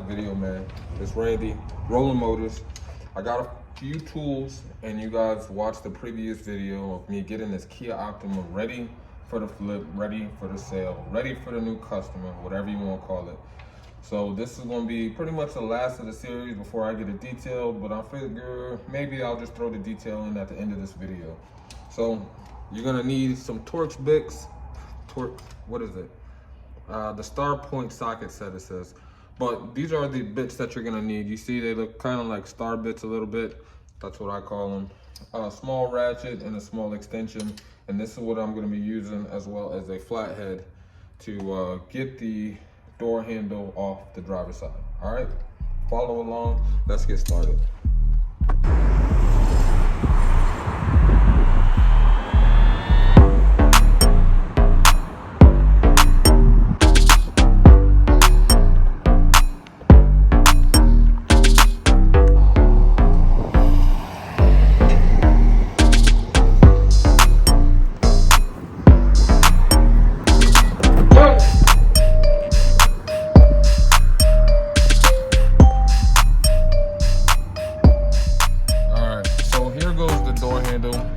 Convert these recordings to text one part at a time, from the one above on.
video, man. It's Randy, Rolling Motors. I got a few tools, and you guys watched the previous video of me getting this Kia Optima ready for the flip, ready for the sale, ready for the new customer, whatever you want to call it. So this is going to be pretty much the last of the series before I get it detailed, but I figure maybe I'll just throw the detail in at the end of this video. So you're going to need some Torx bits. What is it? The star point socket set, it says. But these are the bits that you're gonna need. You see they look kind of like star bits a little bit. That's what I call them. A small ratchet and a small extension. And this is what I'm gonna be using, as well as a flathead to get the door handle off the driver's side. All right, follow along, let's get started.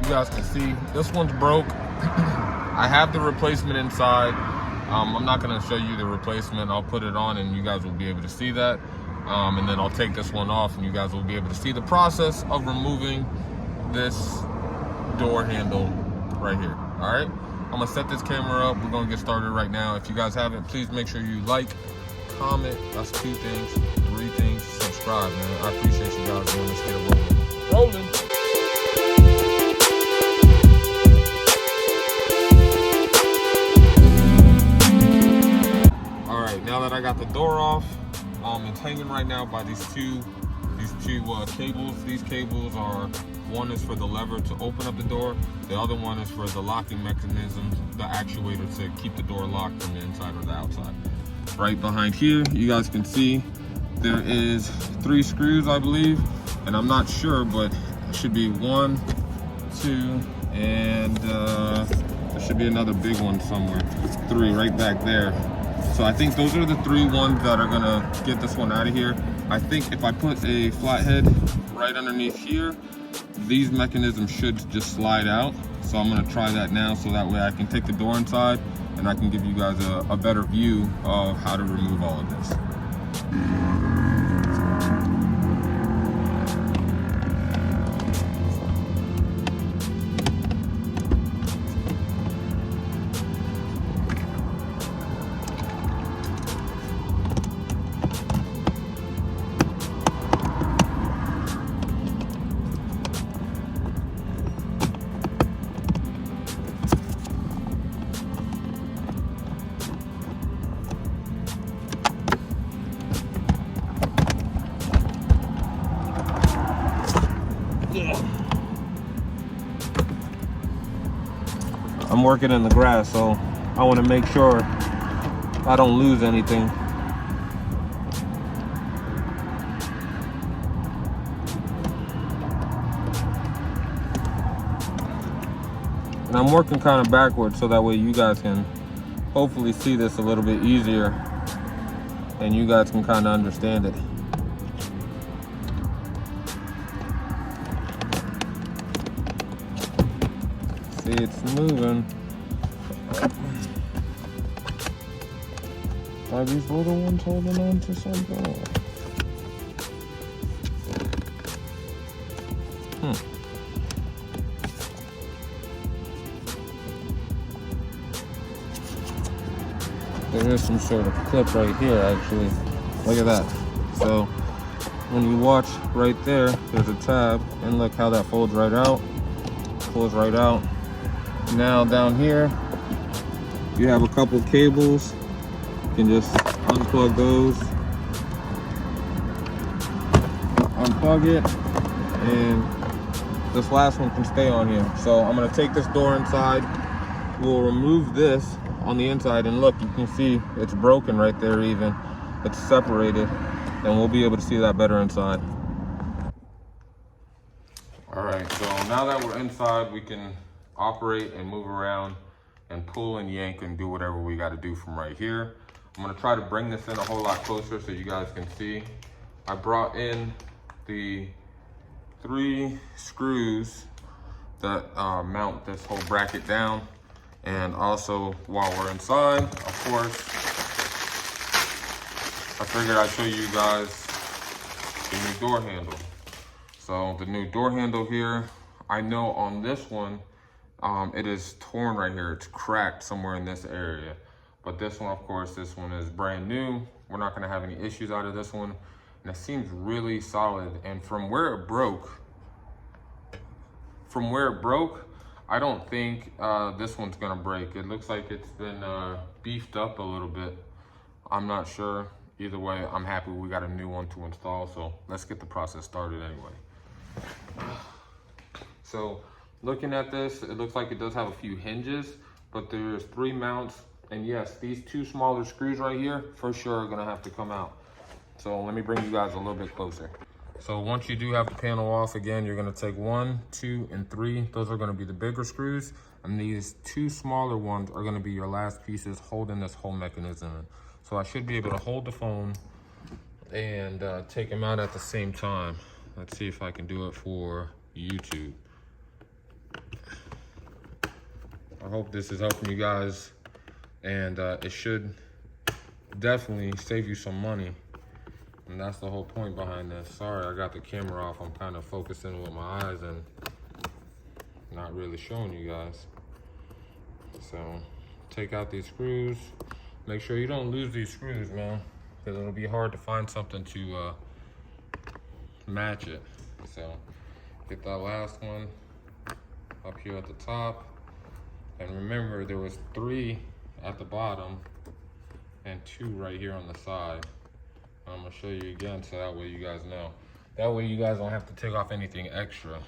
You guys can see this one's broke. I have the replacement inside. I'm not going to show you the replacement. I'll put it on and you guys will be able to see that, and then I'll take this one off and you guys will be able to see the process of removing this door handle right here. All right, I'm gonna set this camera up. We're gonna get started right now. If you guys haven't, please make sure you like, comment, that's 2 things, 3 things, subscribe, man. I appreciate you guys. Let's get it rolling. Now that I got the door off, it's hanging right now by these two cables. These cables are, one is for the lever to open up the door, the other one is for the locking mechanism, the actuator to keep the door locked from the inside or the outside. Right behind here, you guys can see there is 3 screws, I believe, and I'm not sure, but it should be 1, 2, and there should be another big one somewhere. 3 right back there. So I think those are the 3 ones that are gonna get this one out of here. I think if I put a flathead right underneath here, these mechanisms should just slide out. So I'm gonna try that now, so that way I can take the door inside and I can give you guys a better view of how to remove all of this. I'm working in the grass, so I want to make sure I don't lose anything. And I'm working kind of backwards so that way you guys can hopefully see this a little bit easier and you guys can kind of understand it. See, it's moving. Are these little ones holding on to something? There is some sort of clip right here, actually. Look at that. So when you watch right there, there's a tab, and look how that folds right out, pulls right out. Now down here, you have a couple cables. You can just unplug those, unplug it, and this last one can stay on here. So I'm gonna take this door inside. We'll remove this on the inside, and look, you can see it's broken right there even. It's separated, and we'll be able to see that better inside. All right, so now that we're inside, we can operate and move around and pull and yank and do whatever we got to do from right here. I'm gonna try to bring this in a whole lot closer so you guys can see. I brought in the 3 screws that mount this whole bracket down. And also, while we're inside, of course, I figured I'd show you guys the new door handle. So the new door handle here, I know on this one, it is torn right here. It's cracked somewhere in this area. But this one, of course, this one is brand new. We're not gonna have any issues out of this one. And it seems really solid. And from where it broke, I don't think this one's gonna break. It looks like it's been beefed up a little bit. I'm not sure. Either way, I'm happy we got a new one to install. So let's get the process started anyway. So looking at this, it looks like it does have a few hinges, but there's 3 mounts. And yes, these 2 smaller screws right here for sure are gonna have to come out. So let me bring you guys a little bit closer. So once you do have the panel off, again, you're gonna take 1, 2, and 3. Those are gonna be the bigger screws. And these 2 smaller ones are gonna be your last pieces holding this whole mechanism in. So I should be able to hold the phone and take them out at the same time. Let's see if I can do it for YouTube. I hope this is helping you guys. And it should definitely save you some money. And that's the whole point behind this. Sorry, I got the camera off. I'm kind of focusing with my eyes and not really showing you guys. So take out these screws. Make sure you don't lose these screws, man, because it'll be hard to find something to match it. So get that last one up here at the top. And remember, there was 3 at the bottom and 2 right here on the side. I'm gonna show you again so that way you guys know. That way you guys don't have to take off anything extra.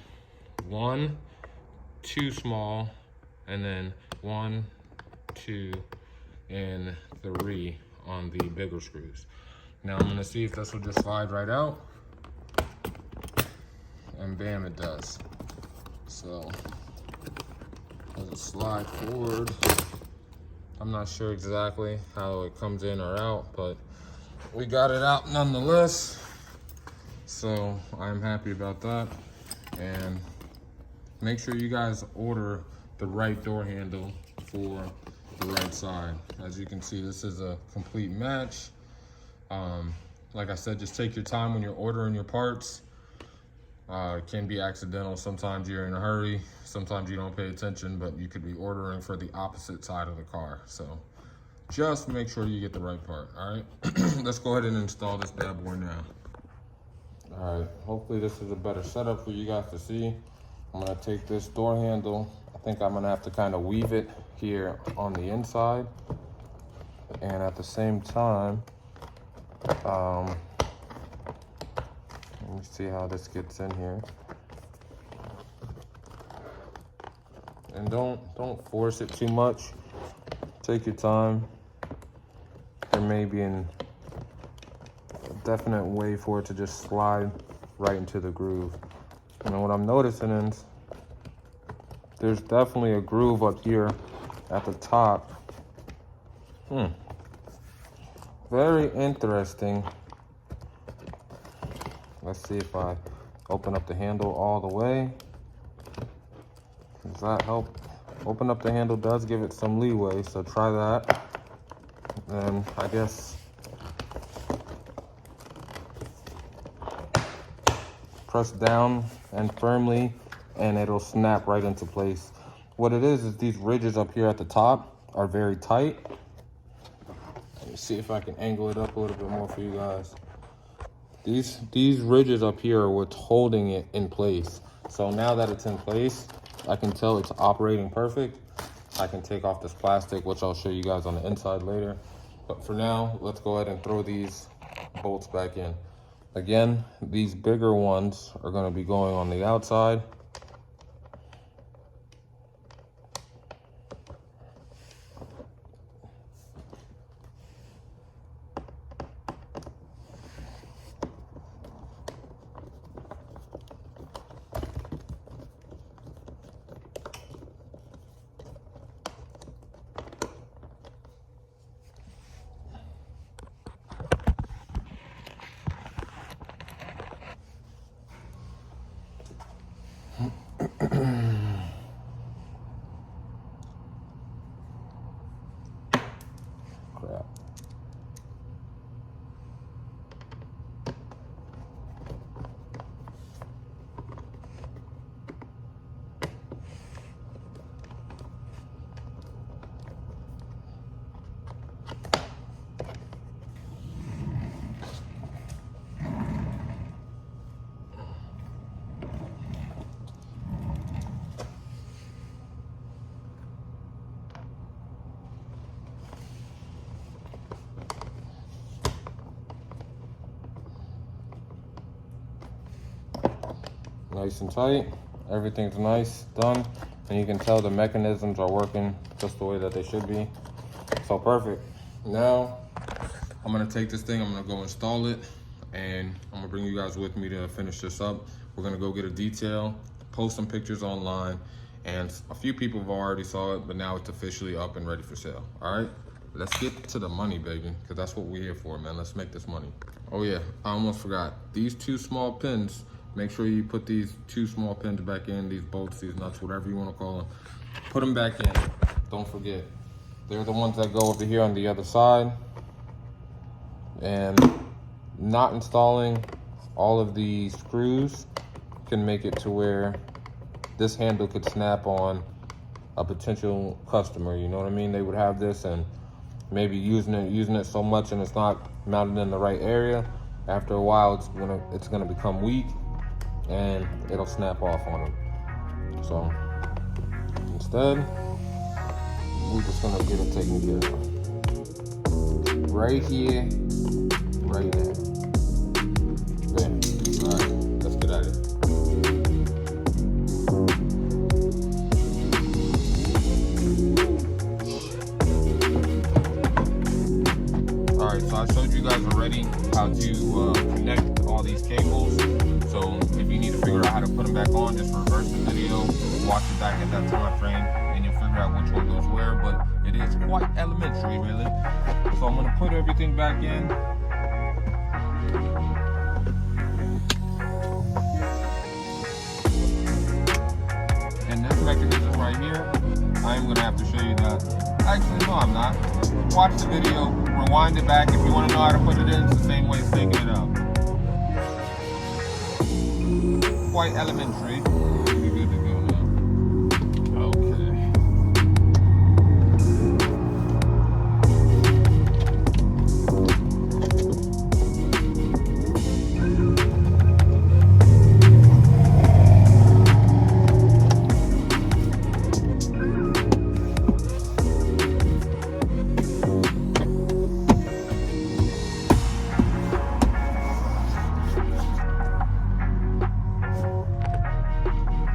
1, 2 small, and then 1, 2, and 3 on the bigger screws. Now I'm gonna see if this will just slide right out. And bam, it does. So, does it slide forward? I'm not sure exactly how it comes in or out, but we got it out nonetheless. So I'm happy about that. And make sure you guys order the right door handle for the right side. As you can see, this is a complete match. Like I said, just take your time when you're ordering your parts. It can be accidental. Sometimes you're in a hurry. Sometimes you don't pay attention, but you could be ordering for the opposite side of the car. So just make sure you get the right part, all right? Let's go ahead and install this bad boy now. All right, hopefully this is a better setup for you guys to see. I'm gonna take this door handle. I think I'm gonna have to kind of weave it here on the inside. And at the same time, let me see how this gets in here. And don't force it too much. Take your time. There may be a definite way for it to just slide right into the groove. And what I'm noticing is there's definitely a groove up here at the top. Very interesting. Let's see if I open up the handle all the way. Does that help? Open up the handle does give it some leeway, so try that. And I guess press down and firmly, and it'll snap right into place. What it is these ridges up here at the top are very tight. Let me see if I can angle it up a little bit more for you guys. These ridges up here are what's holding it in place. So now that it's in place, I can tell it's operating perfect. I can take off this plastic, which I'll show you guys on the inside later. But for now, let's go ahead and throw these bolts back in. Again, these bigger ones are going to be going on the outside. Nice and tight. Everything's nice, done. And you can tell the mechanisms are working just the way that they should be. So perfect. Now, I'm gonna take this thing, I'm gonna go install it, and I'm gonna bring you guys with me to finish this up. We're gonna go get a detail, post some pictures online, and a few people have already saw it, but now it's officially up and ready for sale. All right, let's get to the money, baby, because that's what we're here for, man. Let's make this money. Oh yeah, I almost forgot. These 2 small pins, make sure you put these 2 small pins back in, these bolts, these nuts, whatever you want to call them. Put them back in, don't forget. They're the ones that go over here on the other side. And not installing all of the screws can make it to where this handle could snap on a potential customer, you know what I mean? They would have this and maybe using it so much and it's not mounted in the right area. After a while, it's gonna become weak and it'll snap off on them. So instead, we're just gonna get it taken care of. Right here, right now. Bam. All right, let's get at it. All right, so I showed you guys already how to connect all these cables. So if you need to figure out how to put them back on, just reverse the video, watch it back at that time frame, and you'll figure out which one goes where. But it is quite elementary, really. So I'm gonna put everything back in. And this mechanism right here, I am gonna have to show you that. Actually, no, I'm not. Watch the video, rewind it back. If you wanna know how to put it in, it's the same way as taking it out. Quite elementary. You're good to go now. Okay.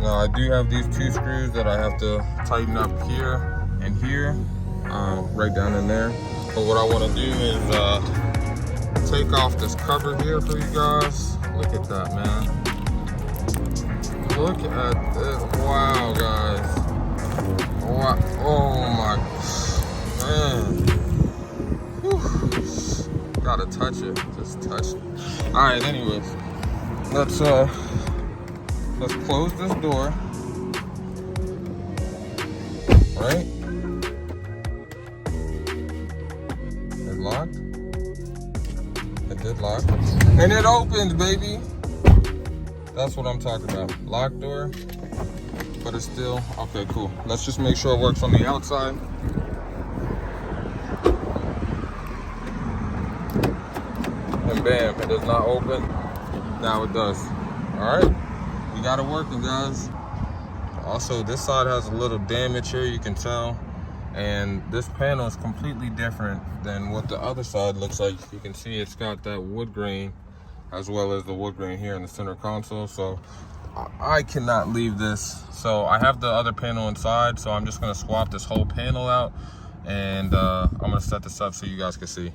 Now I do have these 2 screws that I have to tighten up here and here, right down in there. But what I want to do is take off this cover here for you guys. Look at that, man. Look at this. Wow, guys. Wow. Oh my, man. Whew. Gotta touch it. Just touch it. All right. Anyways, let's close this door. Right? It locked. It did lock. And it opened, baby. That's what I'm talking about. Locked door, but it's still, okay, cool. Let's just make sure it works on the outside. And bam, it does not open. Now it does. All right. We got it working, guys. Also, this side has a little damage here, you can tell. And this panel is completely different than what the other side looks like. You can see it's got that wood grain as well as the wood grain here in the center console. So I cannot leave this. So I have the other panel inside, so I'm just gonna swap this whole panel out, and I'm gonna set this up so you guys can see.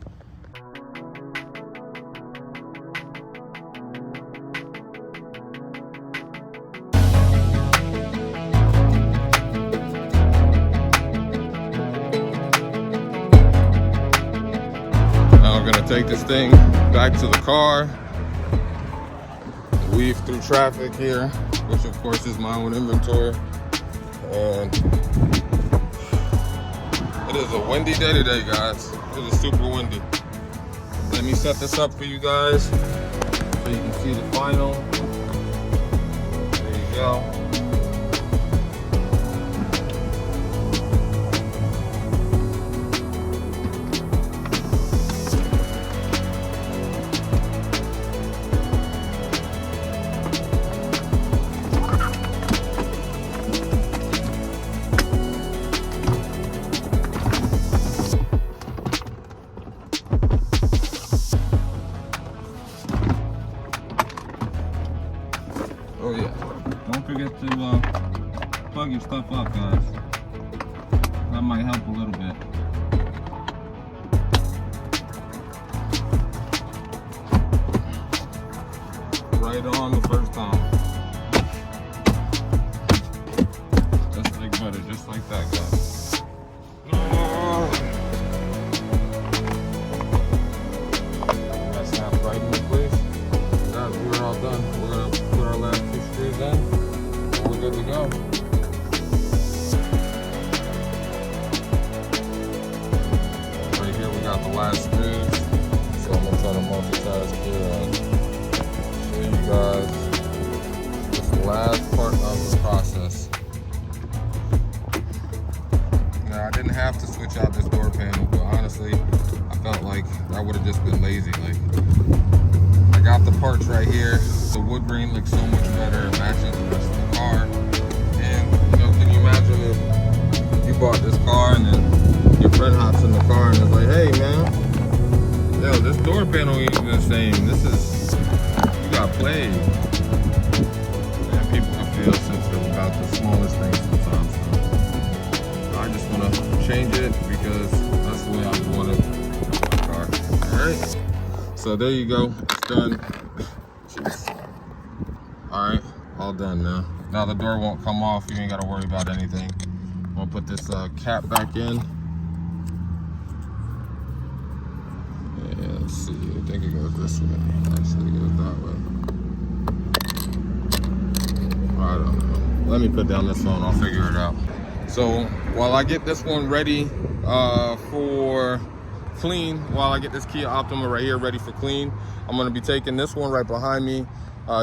Take this thing back to the car, weave through traffic here, which of course is my own inventory, and it is a windy day today, guys. It is super windy. Let me set this up for you guys so you can see the final. There you go. Oh yeah. plug your stuff up, guys. That might help a little bit. Right on the first time. Just like butter, just like that, guys. That snaps right into place. Guys, we're all done. We're gonna put our last 2 screws in, and we're good to go. Right here, we got the last screws. So I'm gonna try to multitask here and show you guys this last part of the process. Now, I didn't have to switch out this door panel, but honestly, I felt like that would have just been lazy. Like, I got the parts right here. The wood grain looks so much better. It matches the rest of the car. And, you know, can you imagine if you bought this car and then your friend hops in the car and is like, hey, man, yo, this door panel ain't even the same. This is, you got played. And people can feel sensitive about the smallest things sometimes. So I just want to change it because that's the way I want it in my car. Alright. So there you go. It's done. Jeez. Alright. All done now. Now the door won't come off. You ain't got to worry about anything. I'm going to put this cap back in. Let's see, I think it goes this way. Actually, it goes that way. I don't know. Let me put down this phone, I'll figure it out. So, while I get this one ready for clean, while I get this Kia Optima right here ready for clean, I'm gonna be taking this one right behind me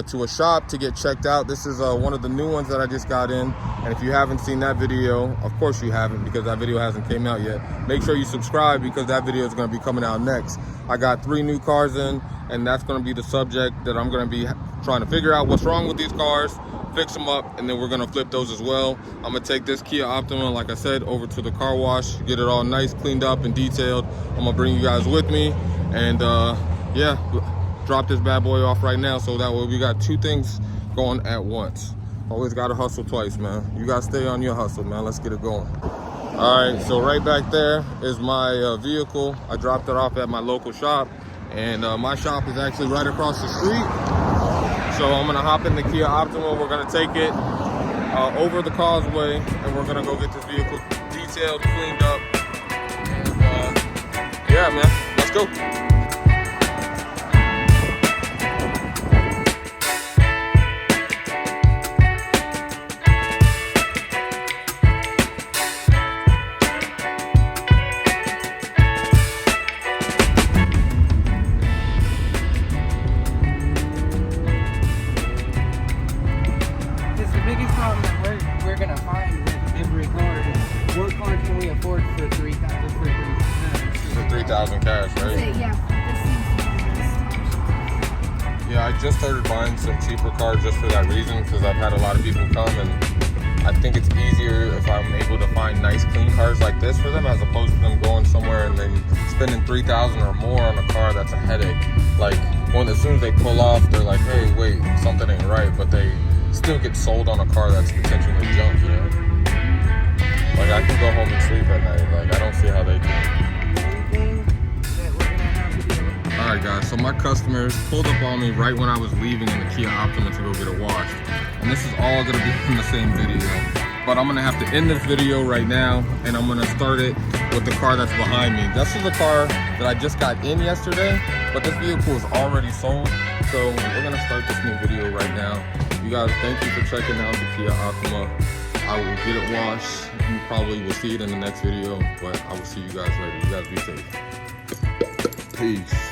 to a shop to get checked out. This is one of the new ones that I just got in. And if you haven't seen that video, of course you haven't because that video hasn't came out yet. Make sure you subscribe because that video is gonna be coming out next. I got 3 new cars in and that's gonna be the subject that I'm gonna be trying to figure out what's wrong with these cars, fix them up, and then we're gonna flip those as well. I'm gonna take this Kia Optima, like I said, over to the car wash, get it all nice, cleaned up and detailed. I'm gonna bring you guys with me and yeah, drop this bad boy off right now so that way we got 2 things going at once. Always gotta hustle twice, man. You gotta stay on your hustle, man. Let's get it going. All right, so right back there is my vehicle. I dropped it off at my local shop, and my shop is actually right across the street. So I'm gonna hop in the Kia Optima. We're gonna take it over the causeway, and we're gonna go get this vehicle detailed, cleaned up. And yeah, man, let's go. For 3,000 cash, right? Yeah. Yeah, I just started buying some cheaper cars just for that reason because I've had a lot of people come and I think it's easier if I'm able to find nice clean cars like this for them as opposed to them going somewhere and then spending 3,000 or more on a car that's a headache. Like as soon as they pull off, they're like, hey, wait, something ain't right, but they still get sold on a car that's potentially junk, you know? Like, I can go home and sleep at night. Like, I don't see how they can. Alright guys, so my customers pulled up on me right when I was leaving in the Kia Optima to go get it washed. And this is all going to be in the same video. But I'm going to have to end this video right now, and I'm going to start it with the car that's behind me. This is a car that I just got in yesterday, but this vehicle is already sold. So we're going to start this new video right now. You guys, thank you for checking out the Kia Optima. I will get it washed. You probably will see it in the next video, but I will see you guys later. You guys be safe. Peace.